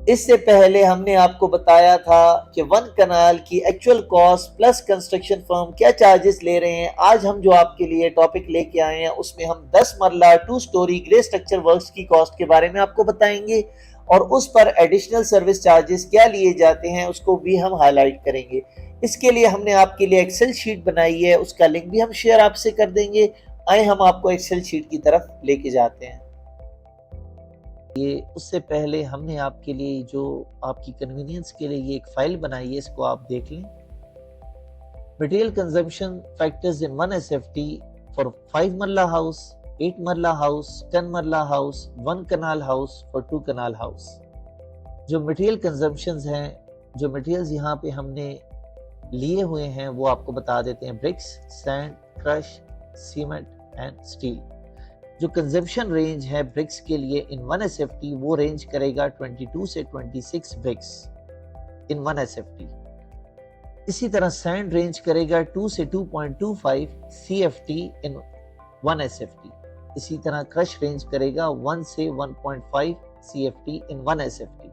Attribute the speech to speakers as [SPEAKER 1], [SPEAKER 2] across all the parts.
[SPEAKER 1] इससे पहले हमने आपको बताया था कि वन कनाल की actual cost plus construction firm क्या चार्जेस ले रहे हैं। आज हम जो आपके लिए टॉपिक लेके आए हैं उसमें हम 10 मरला 2 स्टोरी ग्रे स्ट्रक्चर वर्क्स की कॉस्ट के बारे में आपको बताएंगे और उस पर एडिशनल सर्विस चार्जेस क्या लिए जाते हैं उसको भी हम हाईलाइट करेंगे। इसके लिए हमने आपके लिए एक्सेल शीट बनाई है, उसका लिंक भी हम शेयर आपसे कर देंगे। आए हम आपको एक्सेल शीट की तरफ लेके जाते हैं। ये उससे पहले हमने आपके लिए जो आपकी कन्वीनियंस के लिए ये एक फाइल बनाई है, इसको आप देख लें। Material consumption factors in 1 SFT for 5 marla house, 8 marla house, 10 marla house, 1 kanal house for 2 kanal house. जो मटेरियल कंजम्पशंस हैं, जो मटेरियल्स यहाँ पे हमने लिए हुए हैं वो आपको बता देते हैं। Bricks, sand, crush, cement and steel. जो कंजम्पशन रेंज है ब्रिक्स के लिए इन 1 SFT वो रेंज करेगा 22 से 26 ब्रिक्स इन 1 SFT। इसी तरह सैंड रेंज करेगा 2 से 2.25 CFT इन 1 SFT। इसी तरह क्रश रेंज करेगा 1 से 1.5 CFT इन 1 SFT।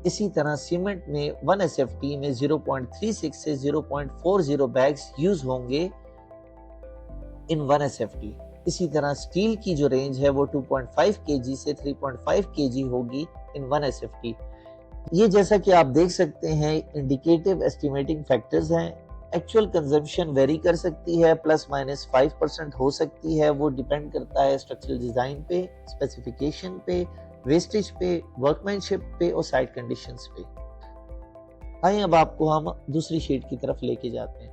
[SPEAKER 1] इसी तरह सीमेंट में 1 SFT में 0.36 से 0.40 बैग्स यूज होंगे इन 1 SFT। इसी तरह स्टील की जो रेंज है वो 2.5 kg से 3.5 kg होगी इन 1 SFT। ये जैसा कि आप देख सकते हैं इंडिकेटिव एस्टिमेटिंग फैक्टर्स हैं। एक्चुअल कंजम्पशन वेरी कर सकती है, प्लस माइनस 5% हो सकती है। वो डिपेंड करता है स्ट्रक्चरल डिजाइन पे, स्पेसिफिकेशन पे, वेस्टेज पे, वर्कमैनशिप पे और साइट कंडीशंस पे। आइए अब आपको हम दूसरी शीट की तरफ लेके जाते हैं।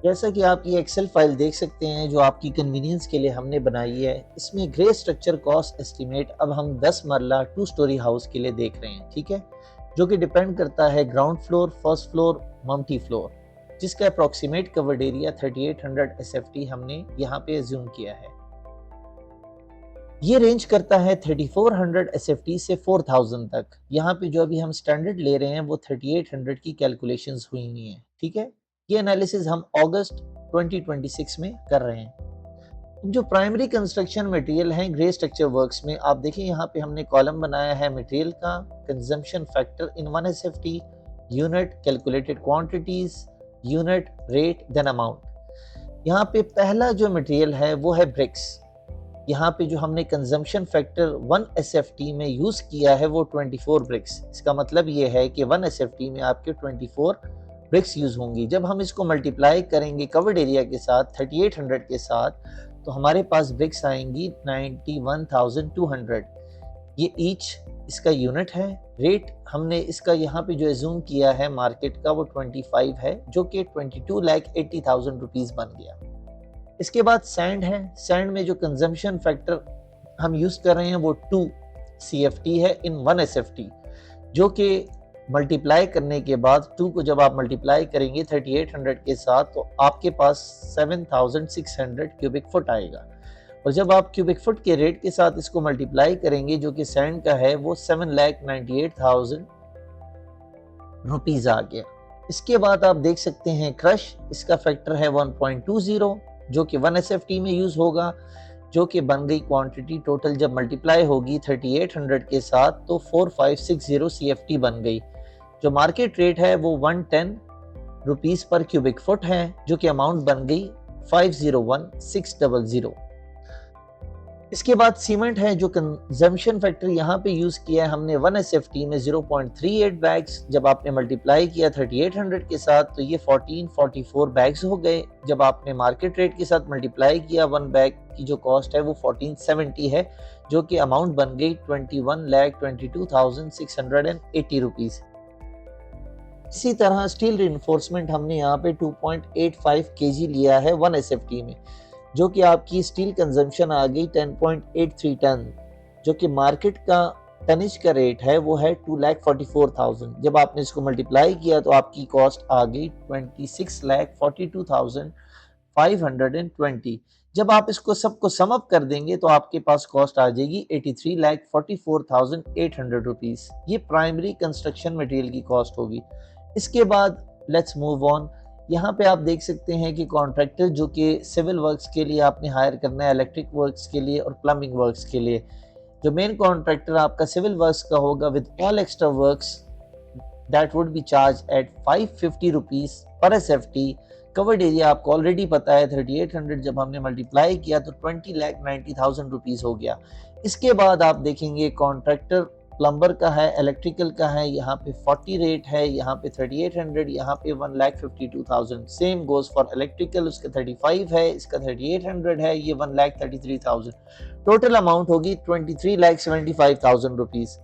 [SPEAKER 1] जैसा कि आप ये एक्सेल फाइल देख सकते हैं जो आपकी कन्वीनियंस के लिए हमने बनाई है, इसमें ग्रे स्ट्रक्चर कॉस्ट एस्टिमेट अब हम 10 मरला 2 स्टोरी हाउस के लिए देख रहे हैं, ठीक है, जो कि डिपेंड करता है ground floor, first floor, multi floor, जिसका अप्रॉक्सीमेट कवर्ड एरिया 3800 SFT हमने यहाँ पे अज्यूम किया है। ये रेंज करता है 3400 SFT से 4000 तक। यहाँ पे जो अभी हम स्टैंडर्ड ले रहे हैं वो 3800 की कैलकुलेशंस हुई हुई हैं, ठीक है। ये एनालिसिस हम अगस्त 2026 में कर रहे हैं। जो प्राइमरी कंस्ट्रक्शन मटेरियल है ग्रे स्ट्रक्चर वर्क्स में, आप देखिए यहाँ पे हमने कॉलम बनाया है मटेरियल का, consumption factor in 1 SFT, unit, calculated quantities, unit, rate, then amount. यहाँ पे पहला जो मटेरियल है वो है ब्रिक्स। यहाँ पे जो हमने कंजम्पशन फैक्टर 1 SFT में यूज किया है वो 24 ब्रिक्स। इसका मतलब ये है कि 1 SFT में आपके 24 ब्रिक्स यूज होंगी। जब हम इसको मल्टीप्लाई करेंगे कवर्ड एरिया के साथ 3800 के साथ, तो हमारे पास ब्रिक्स आएंगी 91,200। ये ईच इसका यूनिट है। रेट हमने इसका यहाँ पे जो एज्यूम किया है मार्केट का वो 25 है, जो कि 22,80,000 रुपीज बन गया। इसके बाद सैंड है। सैंड में जो कंजम्पशन फैक्टर हम यूज कर रहे हैं वो 2 CFT है इन 1 SFT, जो कि मल्टीप्लाई करने के बाद 2 को जब आप मल्टीप्लाई करेंगे 3800 के साथ तो आपके पास 7600 क्यूबिक फुट आएगा। और जब आप क्यूबिक फुट के रेट के साथ इसको मल्टीप्लाई करेंगे जो कि सैंड का है वो 7,98,000 रुपीज आ गया। इसके बाद आप देख सकते हैं क्रश, इसका फैक्टर है 1.20 जो कि 1 SFT में यूज होगा, जो कि बन गई क्वांटिटी टोटल जब मल्टीप्लाई होगी 3800 के साथ तो 4560 CFT बन गई। जो मार्केट रेट है वो 110 रुपीस पर क्यूबिक फुट है, जो कि अमाउंट बन गई 501,600। इसके बाद सीमेंट है। जो कंजम्पशन फैक्टर यहाँ पे यूज किया है हमने 1 SFT में 0.38 बैग्स, जब आपने मल्टीप्लाई किया 3800 के साथ तो ये 1444 बैग्स हो गए। जब आपने मार्केट रेट के साथ मल्टीप्लाई किया 1 बैग की जो कॉस्ट है वो 1470 है, जो कि अमाउंट बन गई 21,22,680 रुपीज। इसी तरह स्टील रिइंफोर्समेंट हमने यहाँ पे 2.85 kg लिया है 1 SFT में, जो कि आपकी स्टील कंजम्पशन आ गई 10.83 टन, जो कि मार्केट का टनेज का रेट है वो है 2,44,000। जब आपने इसको मल्टीप्लाई किया तो आपकी कॉस्ट आ गई 26,42,520। जब आप इसको सबको सम अप कर देंगे तो आपके पास कॉस्ट आ जाएगी 83,44,800 रुपीज। ये प्राइमरी कंस्ट्रक्शन मटेरियल की कॉस्ट होगी। इसके बाद लेट्स मूव ऑन। यहाँ पे आप देख सकते हैं कि कॉन्ट्रैक्टर जो कि सिविल वर्क्स के लिए आपने हायर करना है, इलेक्ट्रिक वर्क्स के लिए और प्लम्बिंग वर्क्स के लिए, जो मेन कॉन्ट्रैक्टर आपका सिविल वर्क्स का होगा with all extra works, that would be charge at 550 rupees per SFT. Covered area आपको ऑलरेडी पता है 3800, जब हमने मल्टीप्लाई किया तो 20,90,000 रुपीज हो गया। इसके बाद आप देखेंगे कॉन्ट्रैक्टर प्लम्बर का है, इलेक्ट्रिकल का है, यहाँ पे 40 रेट है, यहाँ पे 3800, यहाँ पे 1,52,000। सेम गोज फॉर इलेक्ट्रिकल, उसका 35 है, इसका 3800 है, ये 1,33,000। टोटल अमाउंट होगी 23,75,000 रुपीज।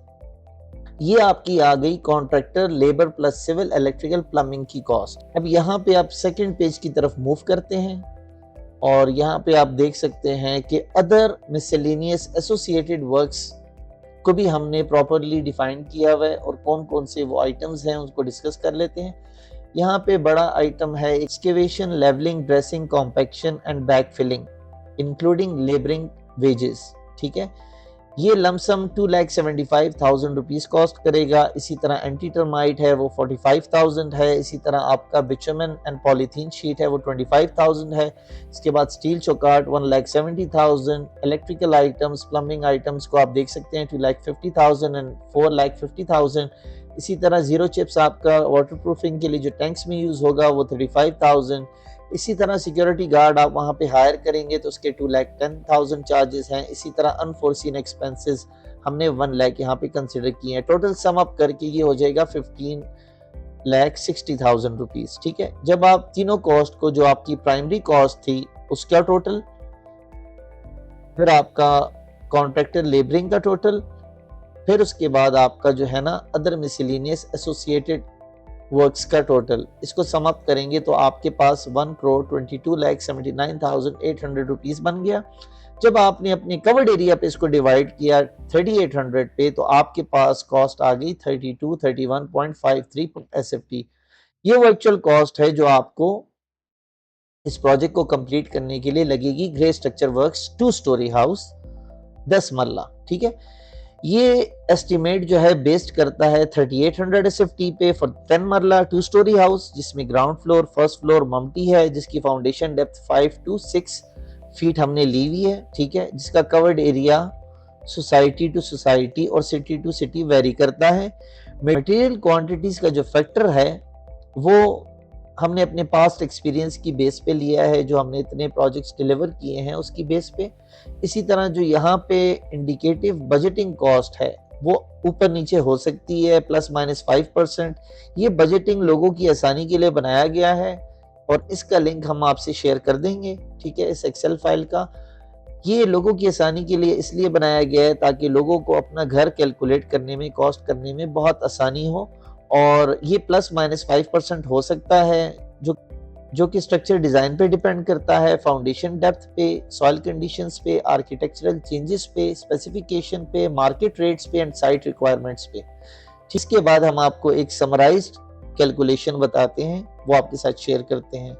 [SPEAKER 1] ये आपकी आ गई contractor labour plus civil electrical plumbing की कॉस्ट। अब यहाँ पे आप सेकंड पेज की तरफ मूव करते हैं और यहाँ पे आप देख सकते हैं कि अदर मिसलेनियस एसोसिएटेड वर्क्स को भी हमने प्रॉपरली डिफाइन किया हुआ है और कौन कौन से वो आइटम्स हैं उसको डिस्कस कर लेते हैं। यहाँ पे बड़ा आइटम है excavation, levelling, dressing, compaction and back filling including labouring wages. ठीक है, ये लमसम 2,75,000 रुपीज कॉस्ट करेगा। इसी तरह एंटी टर्माइट है वो 45,000 है। इसी तरह आपका बिचुमन एंड पॉलीथीन शीट है वो 25,000 है। इसके बाद स्टील चौकाट 1,70,000। इलेक्ट्रिकल आइटम्स, प्लम्बिंग आइटम्स को आप देख सकते हैं 2,50,000 एंड 4,50,000। इसी तरह जीरो चिप्स आपका वाटर प्रूफिंग के लिए जो टैंक्स में यूज होगा वो 35,000। इसी तरह सिक्योरिटी गार्ड आप वहां पे हायर करेंगे तो उसके 2,10,000 चार्जेस हैं। इसी तरह अनफोर्सीन एक्सपेंसेस हमने 1 लाख यहाँ पे कंसिडर किए हैं। टोटल सम अप करके ये हो जाएगा 15,60,000 रुपीज। ठीक है, जब आप तीनों कॉस्ट को, जो आपकी प्राइमरी कॉस्ट थी उसका टोटल, फिर आपका कॉन्ट्रैक्टर लेबरिंग का टोटल, फिर उसके बाद आपका जो है ना अदर मिसलेनियस एसोसिएटेड वर्क्स का टोटल, इसको सम अप करेंगे तो आपके पास 1,22,79,800 रुपीज बन गया। जब आपने अपने कवर्ड एरिया पे इसको डिवाइड किया 3800 पे तो आपके पास कॉस्ट आ गई 3231.53 एसएफटी। ये वर्चुअल कॉस्ट है जो आपको इस प्रोजेक्ट को कंप्लीट करने के लिए लगेगी। Grey structure works 2 story house 10 मरला। ठीक है, ये एस्टिमेट जो है बेस्ड करता है 3800 एसएफटी पे फॉर 10 मरला 2 स्टोरी हाउस, जिसमें ग्राउंड फ्लोर, फर्स्ट फ्लोर मम्टी है, जिसकी फाउंडेशन डेप्थ 5 to 6 फीट हमने ली हुई है। ठीक है, जिसका covered area society to society और सिटी टू सिटी वेरी करता है। मटेरियल क्वांटिटीज का जो फैक्टर है वो हमने अपने पास्ट एक्सपीरियंस की बेस पे लिया है, जो हमने इतने प्रोजेक्ट्स डिलीवर किए हैं उसकी बेस पे। इसी तरह जो यहाँ पे इंडिकेटिव बजटिंग कॉस्ट है वो ऊपर नीचे हो सकती है ±5%। ये बजटिंग लोगों की आसानी के लिए बनाया गया है और इसका लिंक हम आपसे शेयर कर देंगे। ठीक है, इस एक्सेल फाइल का ये लोगों की आसानी के लिए इसलिए बनाया गया है ताकि लोगों को अपना घर कैलकुलेट करने में, कॉस्ट करने में बहुत आसानी हो। और ये ±5% हो सकता है जो कि स्ट्रक्चर डिजाइन पे डिपेंड करता है, फाउंडेशन डेप्थ पे, सॉइल कंडीशंस पे, आर्किटेक्चरल चेंजेस पे, स्पेसिफिकेशन पे, मार्केट रेट्स पे एंड साइट रिक्वायरमेंट्स पे। इसके बाद हम आपको एक समराइज्ड कैलकुलेशन बताते हैं, वो आपके साथ शेयर करते हैं।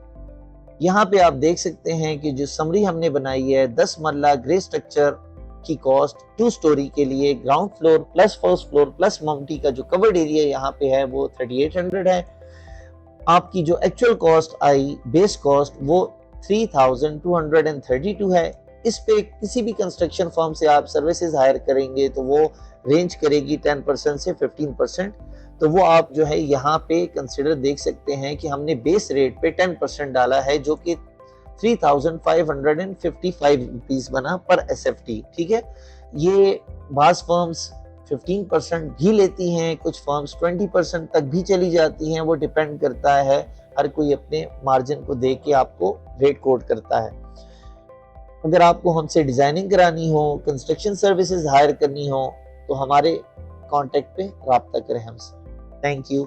[SPEAKER 1] यहाँ पे आप देख सकते हैं कि जो समरी हमने बनाई है 10 मरला ग्रे स्ट्रक्चर की कॉस्ट 2 स्टोरी के लिए, ground floor plus first floor plus मम्टी का जो कवर्ड एरिया यहाँ पे है वो 3800 है। आपकी जो एक्चुअल कॉस्ट आई, बेस कॉस्ट, वो 3,232 है। इस पे किसी भी कंस्ट्रक्शन फर्म से आप सर्विसेज हायर करेंगे तो वो रेंज करेगी 10% से 15%। तो वो आप जो है यहाँ पे कंसिडर देख सकते हैं कि हमने बेस रेट पे 10% डाला है, जो कि 3,555 रुपीज बना पर एसएफटी। ठीक है, ये बास फर्म्स 15% भी लेती हैं, कुछ फर्म्स 20% तक भी चली जाती हैं। वो डिपेंड करता है, हर कोई अपने मार्जिन को देख के आपको रेट कोड करता है। अगर आपको हमसे डिजाइनिंग करानी हो, कंस्ट्रक्शन सर्विसेज हायर करनी हो तो हमारे कांटेक्ट पे राब्ता करें हमसे। Thank you.